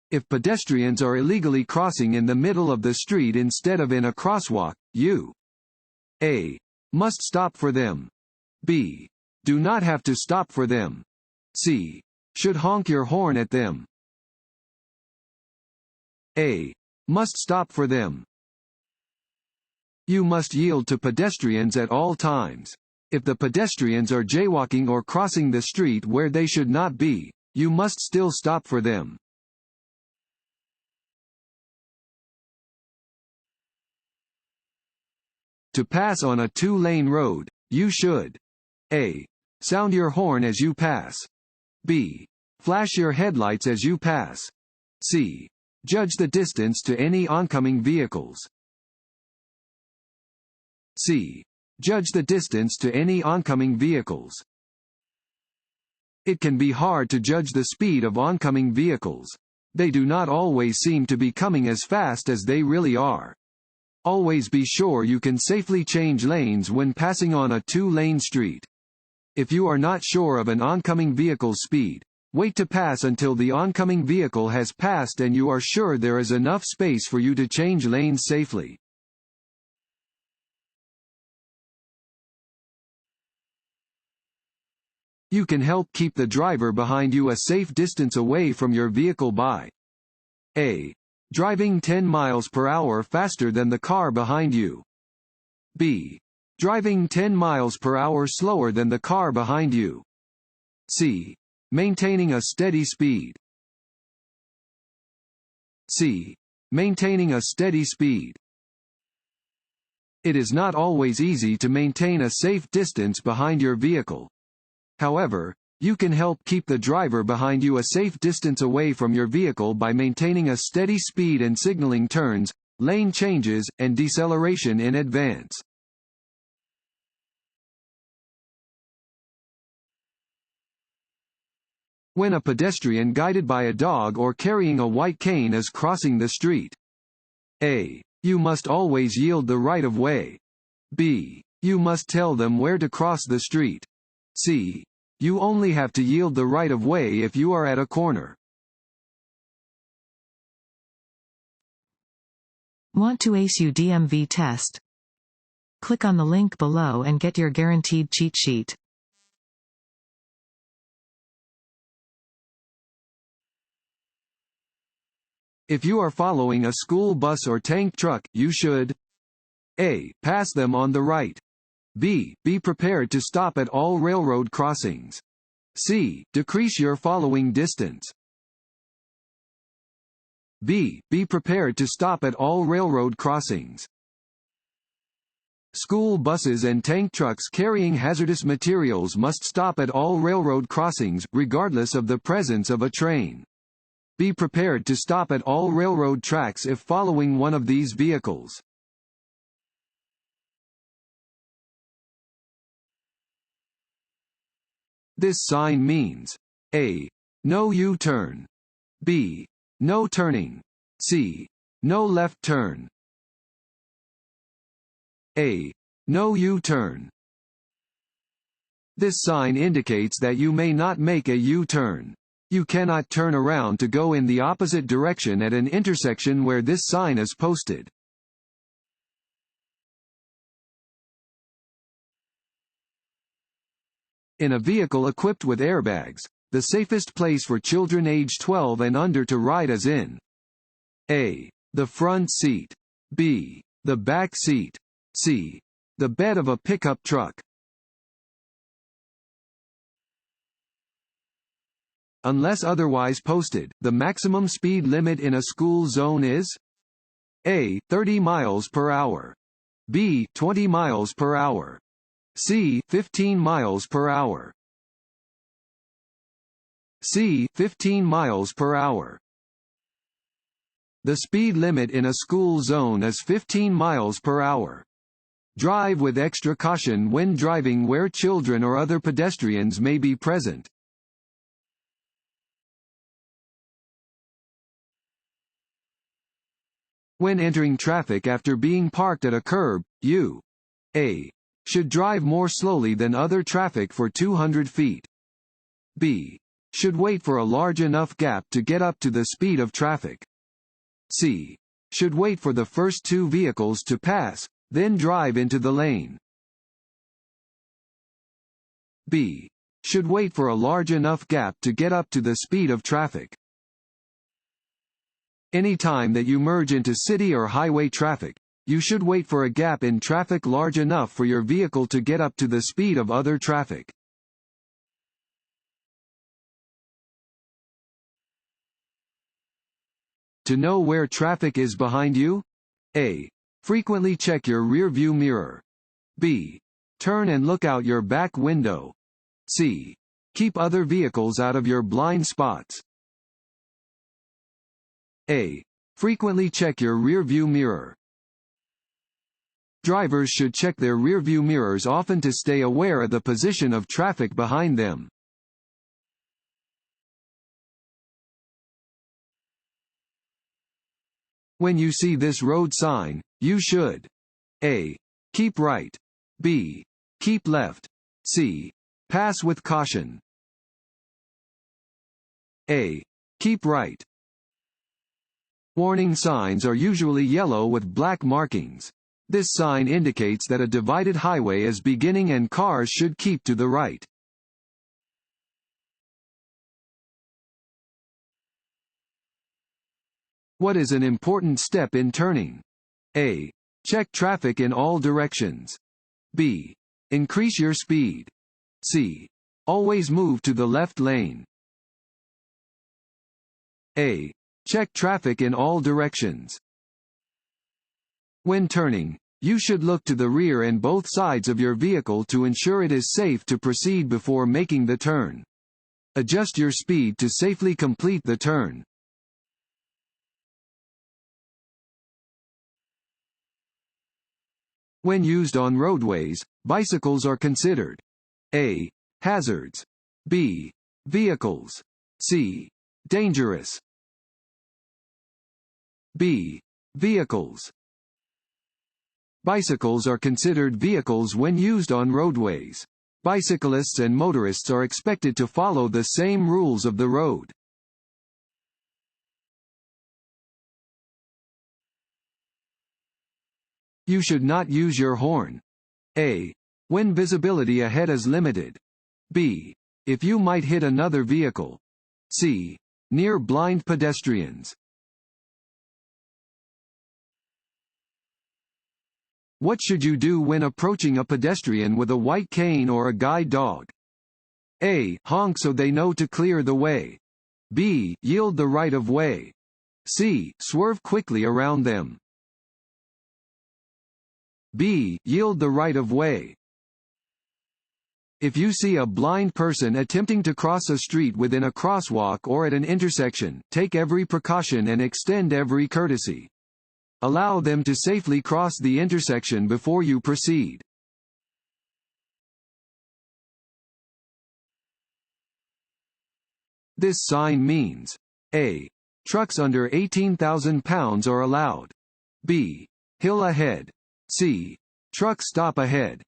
If pedestrians are illegally crossing in the middle of the street instead of in a crosswalk, you A. must stop for them. B. do not have to stop for them. C. should honk your horn at them. A. must stop for them. You must yield to pedestrians at all times. If the pedestrians are jaywalking or crossing the street where they should not be, you must still stop for them. To pass on a two-lane road, you should A. sound your horn as you pass. B. flash your headlights as you pass. C. judge the distance to any oncoming vehicles. C. judge the distance to any oncoming vehicles. It can be hard to judge the speed of oncoming vehicles. They do not always seem to be coming as fast as they really are. Always be sure you can safely change lanes when passing on a two-lane street. If you are not sure of an oncoming vehicle's speed, wait to pass until the oncoming vehicle has passed and you are sure there is enough space for you to change lanes safely. You can help keep the driver behind you a safe distance away from your vehicle by A. driving 10 miles per hour faster than the car behind you. B. driving 10 miles per hour slower than the car behind you. C. maintaining a steady speed. C. maintaining a steady speed. It is not always easy to maintain a safe distance behind your vehicle. However, you can help keep the driver behind you a safe distance away from your vehicle by maintaining a steady speed and signaling turns, lane changes, and deceleration in advance. When a pedestrian guided by a dog or carrying a white cane is crossing the street. A. you must always yield the right of way. B. you must tell them where to cross the street. C. you only have to yield the right of way if you are at a corner. Want to ace your DMV test? Click on the link below and get your guaranteed cheat sheet. If you are following a school bus or tank truck, you should A. pass them on the right. B. be prepared to stop at all railroad crossings. C. decrease your following distance. B. be prepared to stop at all railroad crossings. School buses and tank trucks carrying hazardous materials must stop at all railroad crossings, regardless of the presence of a train. Be prepared to stop at all railroad tracks if following one of these vehicles. This sign means A. no U-turn. B. no turning. C. no left turn. A. no U-turn. This sign indicates that you may not make a U-turn. You cannot turn around to go in the opposite direction at an intersection where this sign is posted. In a vehicle equipped with airbags, the safest place for children age 12 and under to ride is in A. the front seat. B. the back seat. C. the bed of a pickup truck. Unless otherwise posted, the maximum speed limit in a school zone is A. 30 miles per hour. B. 20 miles per hour. C. 15 miles per hour. C. 15 miles per hour. The speed limit in a school zone is 15 miles per hour. Drive with extra caution when driving where children or other pedestrians may be present. When entering traffic after being parked at a curb, you A. should drive more slowly than other traffic for 200 feet. B. Should wait for a large enough gap to get up to the speed of traffic. C. Should wait for the first two vehicles to pass, then drive into the lane. B. Should wait for a large enough gap to get up to the speed of traffic. Any time that you merge into city or highway traffic, you should wait for a gap in traffic large enough for your vehicle to get up to the speed of other traffic. To know where traffic is behind you? A. Frequently check your rear-view mirror. B. Turn and look out your back window. C. Keep other vehicles out of your blind spots. A. Frequently check your rear-view mirror. Drivers should check their rear-view mirrors often to stay aware of the position of traffic behind them. When you see this road sign, you should A. Keep right. B. Keep left. C. Pass with caution. A. Keep right. Warning signs are usually yellow with black markings. This sign indicates that a divided highway is beginning and cars should keep to the right. What is an important step in turning? A. Check traffic in all directions. B. Increase your speed. C. Always move to the left lane. A. Check traffic in all directions. When turning, you should look to the rear and both sides of your vehicle to ensure it is safe to proceed before making the turn. Adjust your speed to safely complete the turn. When used on roadways, bicycles are considered A. Hazards. B. Vehicles. C. Dangerous. B. Vehicles. Bicycles are considered vehicles when used on roadways. Bicyclists and motorists are expected to follow the same rules of the road. You should not use your horn. A. When visibility ahead is limited. B. If you might hit another vehicle. C. Near blind pedestrians. What should you do when approaching a pedestrian with a white cane or a guide dog? A. Honk so they know to clear the way. B. Yield the right of way. C. Swerve quickly around them. B. Yield the right of way. If you see a blind person attempting to cross a street within a crosswalk or at an intersection, take every precaution and extend every courtesy. Allow them to safely cross the intersection before you proceed. This sign means A. Trucks under 18,000 pounds are allowed. B. Hill ahead. C. Truck stop ahead.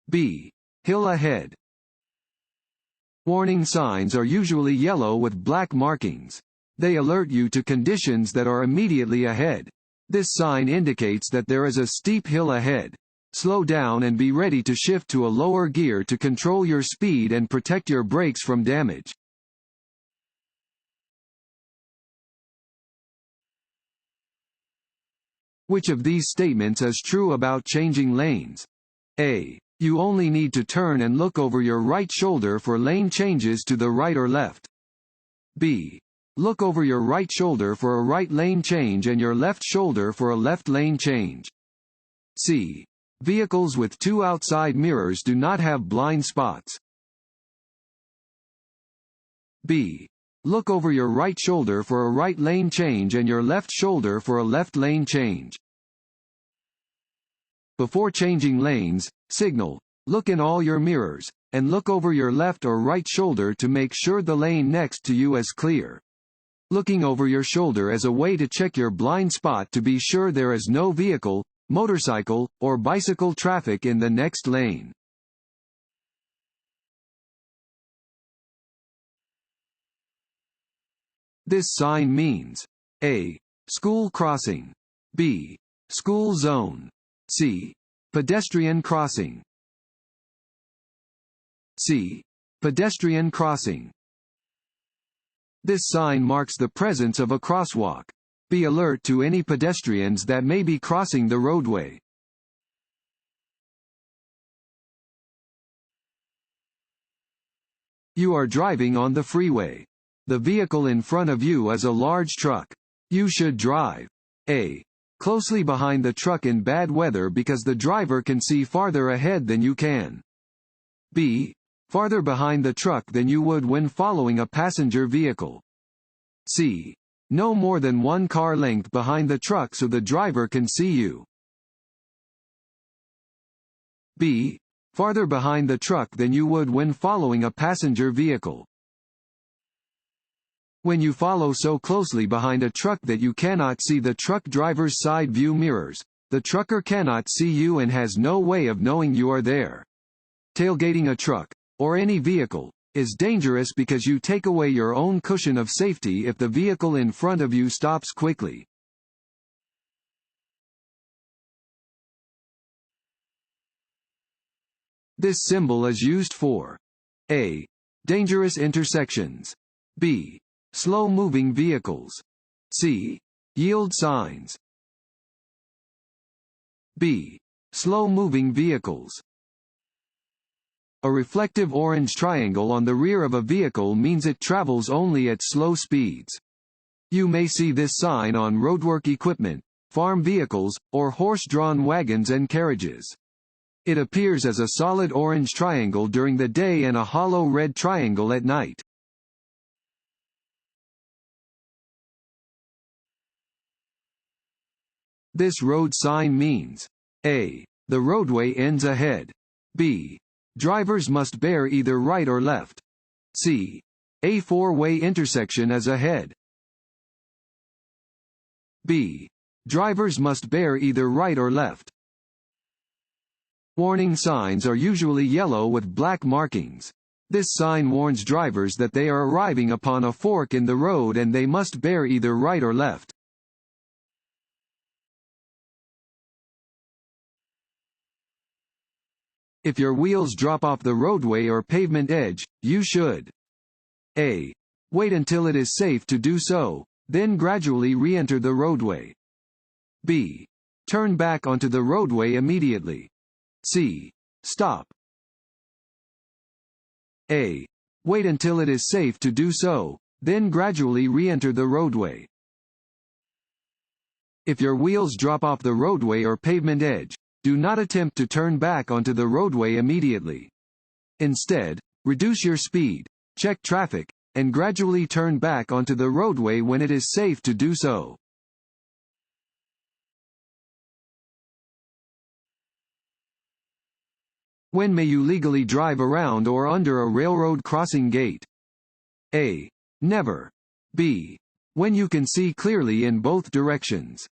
B. Hill ahead. Warning signs are usually yellow with black markings. They alert you to conditions that are immediately ahead. This sign indicates that there is a steep hill ahead. Slow down and be ready to shift to a lower gear to control your speed and protect your brakes from damage. Which of these statements is true about changing lanes? A. You only need to turn and look over your right shoulder for lane changes to the right or left. B. Look over your right shoulder for a right lane change and your left shoulder for a left lane change. C. Vehicles with two outside mirrors do not have blind spots. B. Look over your right shoulder for a right lane change and your left shoulder for a left lane change. Before changing lanes, signal, look in all your mirrors, and look over your left or right shoulder to make sure the lane next to you is clear. Looking over your shoulder is a way to check your blind spot to be sure there is no vehicle, motorcycle, or bicycle traffic in the next lane. This sign means A. School crossing. B. School zone. C. Pedestrian crossing. C. Pedestrian crossing. This sign marks the presence of a crosswalk. Be alert to any pedestrians that may be crossing the roadway. You are driving on the freeway. The vehicle in front of you is a large truck. You should drive A. Closely behind the truck in bad weather because the driver can see farther ahead than you can. B. Farther behind the truck than you would when following a passenger vehicle. C. No more than one car length behind the truck so the driver can see you. B. Farther behind the truck than you would when following a passenger vehicle. When you follow so closely behind a truck that you cannot see the truck driver's side view mirrors, the trucker cannot see you and has no way of knowing you are there. Tailgating a truck, or any vehicle, is dangerous because you take away your own cushion of safety if the vehicle in front of you stops quickly. This symbol is used for A. Dangerous intersections. B. Slow-moving vehicles. C. Yield signs. B. Slow-moving vehicles. A reflective orange triangle on the rear of a vehicle means it travels only at slow speeds. You may see this sign on roadwork equipment, farm vehicles, or horse-drawn wagons and carriages. It appears as a solid orange triangle during the day and a hollow red triangle at night. This road sign means A. The roadway ends ahead. B. Drivers must bear either right or left. C. A four-way intersection is ahead. B. Drivers must bear either right or left. Warning signs are usually yellow with black markings. This sign warns drivers that they are arriving upon a fork in the road and they must bear either right or left. If your wheels drop off the roadway or pavement edge, you should A. Wait until it is safe to do so, then gradually re-enter the roadway. B. Turn back onto the roadway immediately. C. Stop. A. Wait until it is safe to do so, then gradually re-enter the roadway. If your wheels drop off the roadway or pavement edge, do not attempt to turn back onto the roadway immediately. Instead, reduce your speed, check traffic, and gradually turn back onto the roadway when it is safe to do so. When may you legally drive around or under a railroad crossing gate? A. Never. B. When you can see clearly in both directions.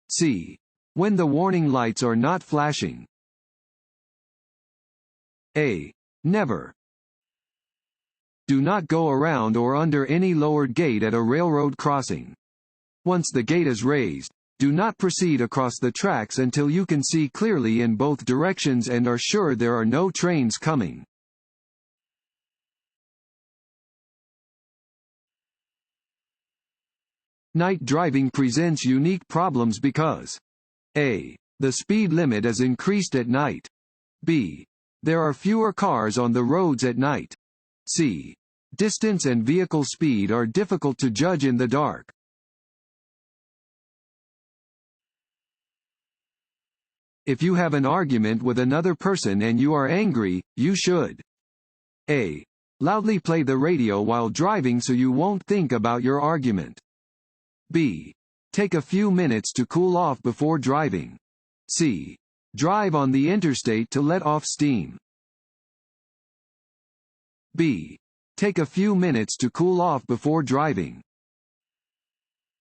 C. When the warning lights are not flashing. A. Never. Do not go around or under any lowered gate at a railroad crossing. Once the gate is raised, do not proceed across the tracks until you can see clearly in both directions and are sure there are no trains coming. Night driving presents unique problems because A. The speed limit is increased at night. B. There are fewer cars on the roads at night. C. Distance and vehicle speed are difficult to judge in the dark. If you have an argument with another person and you are angry, you should A. Loudly play the radio while driving so you won't think about your argument. B. Take a few minutes to cool off before driving. C. Drive on the interstate to let off steam. B. Take a few minutes to cool off before driving.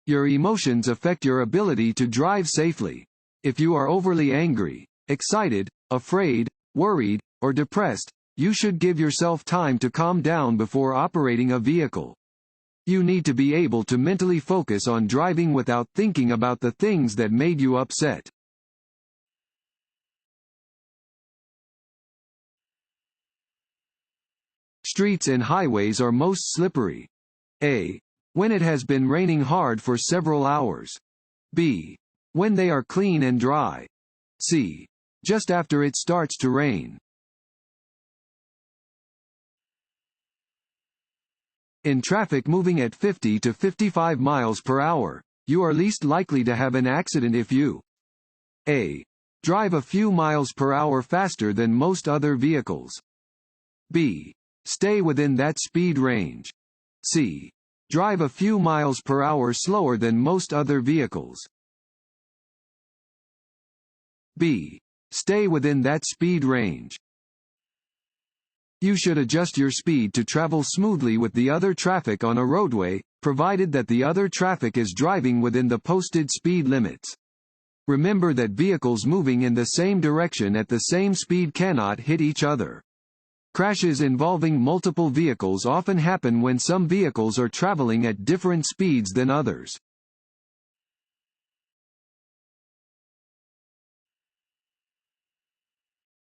Your emotions affect your ability to drive safely. If you are overly angry, excited, afraid, worried, or depressed, you should give yourself time to calm down before operating a vehicle. You need to be able to mentally focus on driving without thinking about the things that made you upset. Streets and highways are most slippery. A. When it has been raining hard for several hours. B. When they are clean and dry. C. Just after it starts to rain. In traffic moving at 50 to 55 miles per hour, you are least likely to have an accident if you A. Drive a few miles per hour faster than most other vehicles. B. Stay within that speed range. C. Drive a few miles per hour slower than most other vehicles. B. Stay within that speed range. You should adjust your speed to travel smoothly with the other traffic on a roadway, provided that the other traffic is driving within the posted speed limits. Remember that vehicles moving in the same direction at the same speed cannot hit each other. Crashes involving multiple vehicles often happen when some vehicles are traveling at different speeds than others.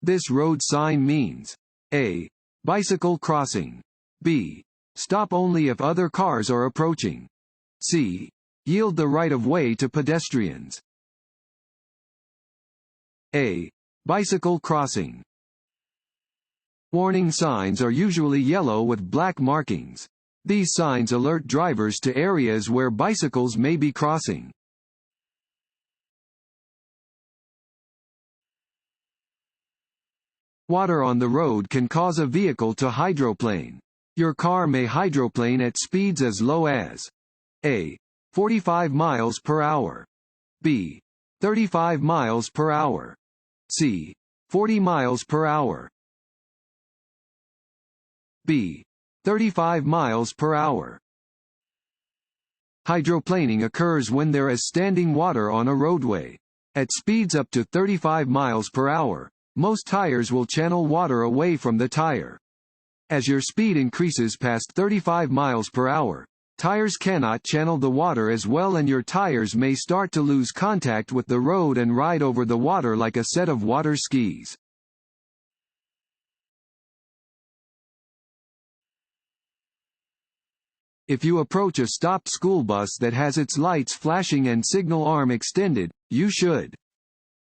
This road sign means A. Bicycle crossing. B. Stop only if other cars are approaching. C. Yield the right of way to pedestrians. A. Bicycle crossing. Warning signs are usually yellow with black markings. These signs alert drivers to areas where bicycles may be crossing. Water on the road can cause a vehicle to hydroplane. Your car may hydroplane at speeds as low as A. 45 miles per hour. B. 35 miles per hour. C. 40 miles per hour. B. 35 miles per hour. Hydroplaning occurs when there is standing water on a roadway. At speeds up to 35 miles per hour, most tires will channel water away from the tire. As your speed increases past 35 miles per hour, tires cannot channel the water as well and your tires may start to lose contact with the road and ride over the water like a set of water skis. If you approach a stopped school bus that has its lights flashing and signal arm extended, you should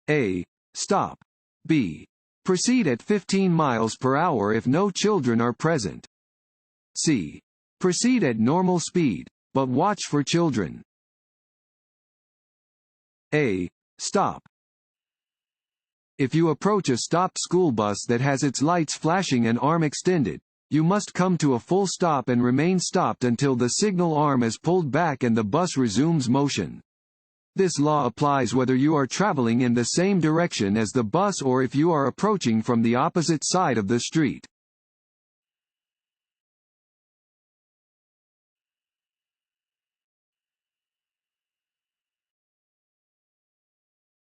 A. Stop. B. Proceed at 15 miles per hour if no children are present. C. Proceed at normal speed, but watch for children. A. Stop. If you approach a stopped school bus that has its lights flashing and arm extended, you must come to a full stop and remain stopped until the signal arm is pulled back and the bus resumes motion. This law applies whether you are traveling in the same direction as the bus or if you are approaching from the opposite side of the street.